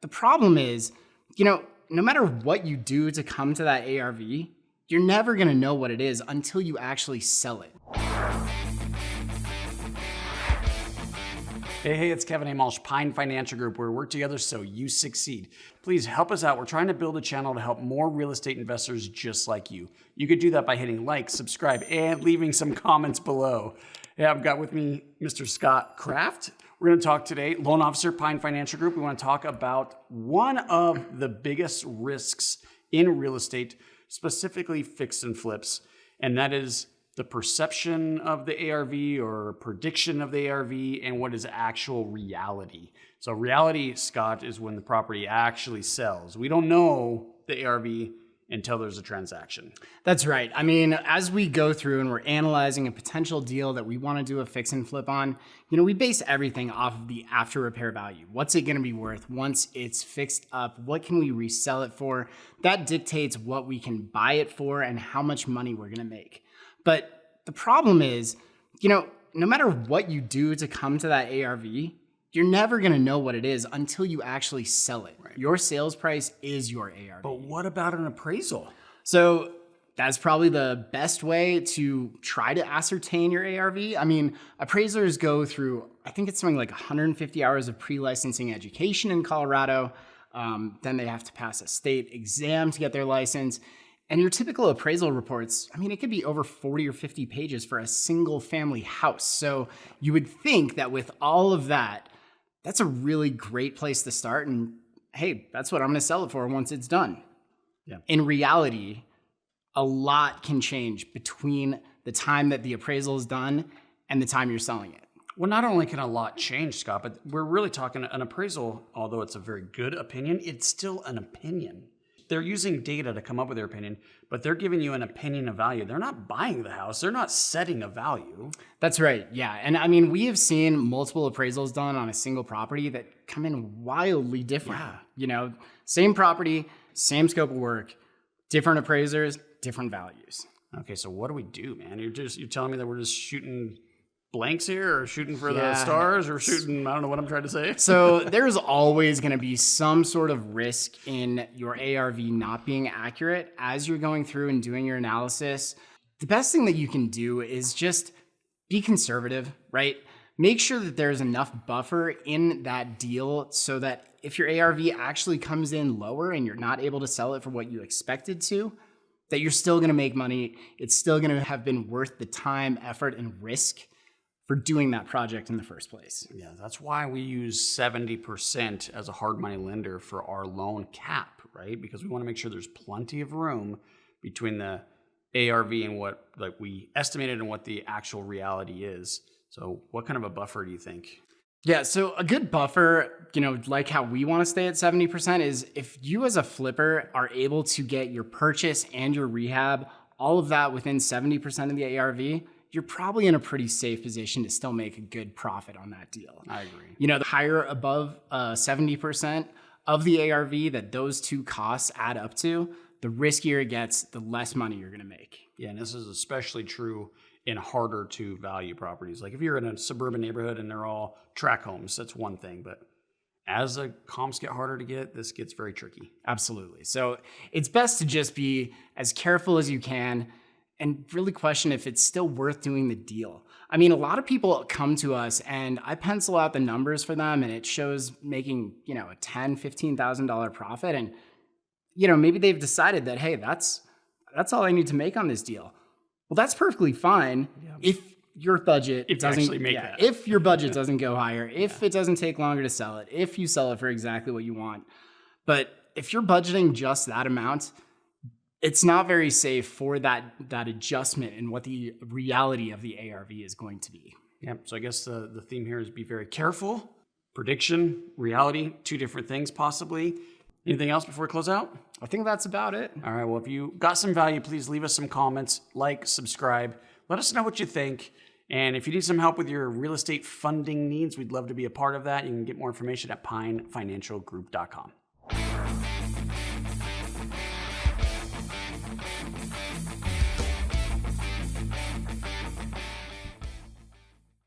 the problem is, no matter what you do to come to that ARV, you're never going to know what it is until you actually sell it. Hey, it's Kevin A. Malsh, Pine Financial Group, where we work together so you succeed. Please help us out. We're trying to build a channel to help more real estate investors just like you. You could do that by hitting like, subscribe, and leaving some comments below. Yeah, I've got with me Mr. Scott Kraft. We're going to talk today, loan officer, Pine Financial Group. We want to talk about one of the biggest risks in real estate, specifically fix and flips, and that is the perception of the ARV or prediction of the ARV and what is actual reality. So reality, Scott, is when the property actually sells. We don't know the ARV until there's a transaction. That's right. I mean, as we go through and we're analyzing a potential deal that we want to do a fix and flip on, we base everything off of the after repair value. What's it going to be worth once it's fixed up? What can we resell it for? That dictates what we can buy it for and how much money we're going to make. But the problem is, no matter what you do to come to that ARV, you're never going to know what it is until you actually sell it. Right. Your sales price is your ARV. But what about an appraisal? So that's probably the best way to try to ascertain your ARV. I mean, appraisers go through, I think it's something like 150 hours of pre-licensing education in Colorado. Then they have to pass a state exam to get their license. And your typical appraisal reports, it could be over 40 or 50 pages for a single family house. So you would think that with all of that, that's a really great place to start. And hey, that's what I'm going to sell it for once it's done. Yeah. In reality, a lot can change between the time that the appraisal is done and the time you're selling it. Well, not only can a lot change, Scott, but we're really talking an appraisal, although it's a very good opinion, it's still an opinion. They're using data to come up with their opinion, but they're giving you an opinion of value. They're not buying the house. They're not setting a value. That's right. Yeah. And we have seen multiple appraisals done on a single property that come in wildly different. Yeah. Same property, same scope of work, different appraisers, different values. Okay. So what do we do, man? You're telling me that we're just shooting blanks here or shooting for the stars or shooting, I don't know what I'm trying to say. So there's always going to be some sort of risk in your ARV not being accurate as you're going through and doing your analysis. The best thing that you can do is just be conservative, right? Make sure that there's enough buffer in that deal so that if your ARV actually comes in lower and you're not able to sell it for what you expected to, that you're still going to make money. It's still going to have been worth the time, effort, and risk for doing that project in the first place. Yeah, that's why we use 70% as a hard money lender for our loan cap, right? Because we want to make sure there's plenty of room between the ARV and what we estimated and what the actual reality is. So what kind of a buffer do you think? Yeah, so a good buffer, like how we want to stay at 70% is if you as a flipper are able to get your purchase and your rehab, all of that within 70% of the ARV, you're probably in a pretty safe position to still make a good profit on that deal. I agree. The higher above 70% of the ARV that those two costs add up to, the riskier it gets, the less money you're going to make. Yeah, and this is especially true in harder to value properties. Like if you're in a suburban neighborhood and they're all tract homes, that's one thing. But as the comps get harder to get, this gets very tricky. Absolutely. So it's best to just be as careful as you can and really question if it's still worth doing the deal. A lot of people come to us and I pencil out the numbers for them and it shows making, a $10,000, $15,000 profit. And, maybe they've decided that, hey, that's all I need to make on this deal. Well, that's perfectly fine if your budget if your budget doesn't go higher, if it doesn't take longer to sell it, if you sell it for exactly what you want. But if you're budgeting just that amount, it's not very safe for that adjustment in what the reality of the ARV is going to be. Yeah, so I guess the theme here is be very careful. Prediction, reality, two different things possibly. Anything else before we close out? I think that's about it. All right, well, if you got some value, please leave us some comments, like, subscribe. Let us know what you think. And if you need some help with your real estate funding needs, we'd love to be a part of that. You can get more information at pinefinancialgroup.com.